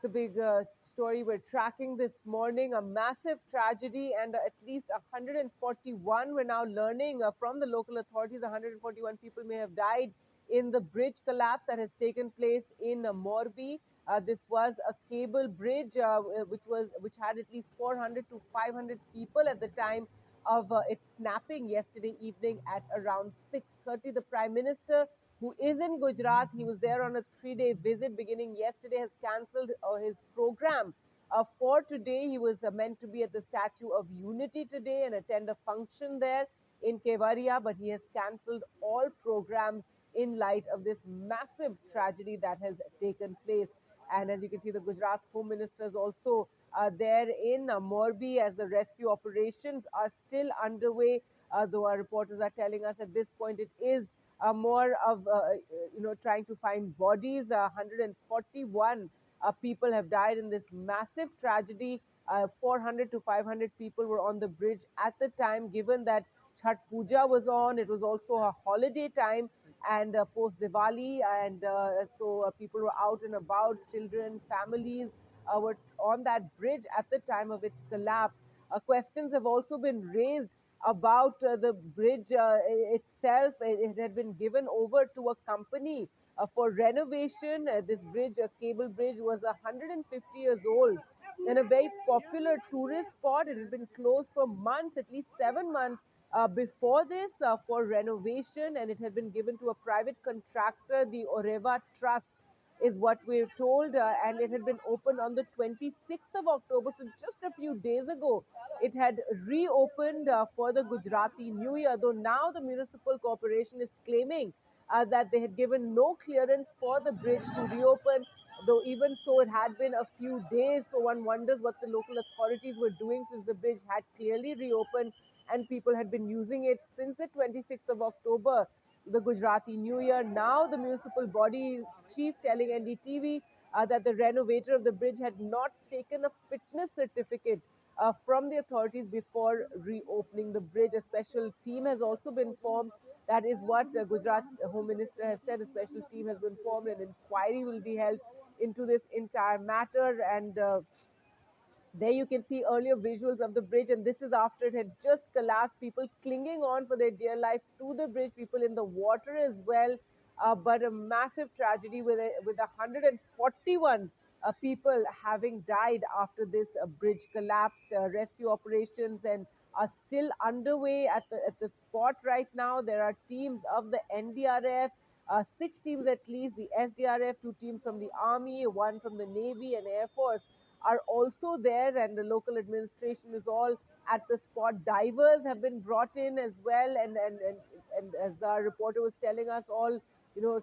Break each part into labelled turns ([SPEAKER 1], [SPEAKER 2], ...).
[SPEAKER 1] The big story we're tracking this morning, a massive tragedy, and at least 141, we're now learning from the local authorities, 141 people may have died in the bridge collapse that has taken place in Morbi. This was a cable bridge which had at least 400 to 500 people at the time of its snapping yesterday evening at around 6:30. The Prime Minister, who is in Gujarat, he was there on a 3-day visit beginning yesterday, has cancelled his program for today. He was meant to be at the Statue of Unity today and attend a function there in Kevaria, but he has cancelled all programs in light of this massive tragedy that has taken place. And as you can see, the Gujarat Home Minister is also there in Morbi as the rescue operations are still underway. Though our reporters are telling us at this point it is more of trying to find bodies. 141 people have died in this massive tragedy. 400 to 500 people were on the bridge at the time. Given that Chhat Puja was on, it was also a holiday time and post Diwali, and so people were out and about. Children, families were on that bridge at the time of its collapse. Questions have also been raised about the bridge itself. It had been given over to a company for renovation. This bridge, a cable bridge, was 150 years old and a very popular tourist spot. It had been closed for months, at least 7 months before this, for renovation, and it had been given to a private contractor, the Oreva Trust, is what we're told, and it had been opened on the 26th of October, so just a few days ago. It had reopened for the Gujarati New Year, though now the municipal corporation is claiming that they had given no clearance for the bridge to reopen. Though even so, it had been a few days, so one wonders what the local authorities were doing since the bridge had clearly reopened and people had been using it since the 26th of October, the Gujarati New Year. Now, the municipal body chief telling NDTV that the renovator of the bridge had not taken a fitness certificate from the authorities before reopening the bridge. A special team has also been formed. That is what Gujarat's Home Minister has said. A special team has been formed. An inquiry will be held into this entire matter, and there you can see earlier visuals of the bridge, and this is after it had just collapsed. People clinging on for their dear life to the bridge, people in the water as well. But a massive tragedy with 141 people having died after this bridge collapsed. Rescue operations and are still underway at the spot right now. There are teams of the NDRF, 6 teams at least, the SDRF, 2 teams from the Army, one from the Navy and Air Force are also there, and the local administration is all at the spot. Divers have been brought in as well, and as our reporter was telling us, all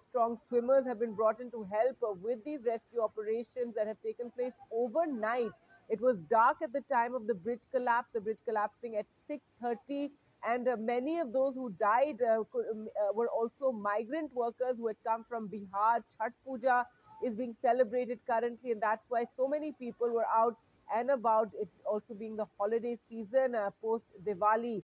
[SPEAKER 1] strong swimmers have been brought in to help with these rescue operations that have taken place overnight. It was dark at the time of the bridge collapse, the bridge collapsing at 6:30, and many of those who died were also migrant workers who had come from Bihar. Chhat Puja is being celebrated currently, and that's why so many people were out and about. It also being the holiday season post Diwali.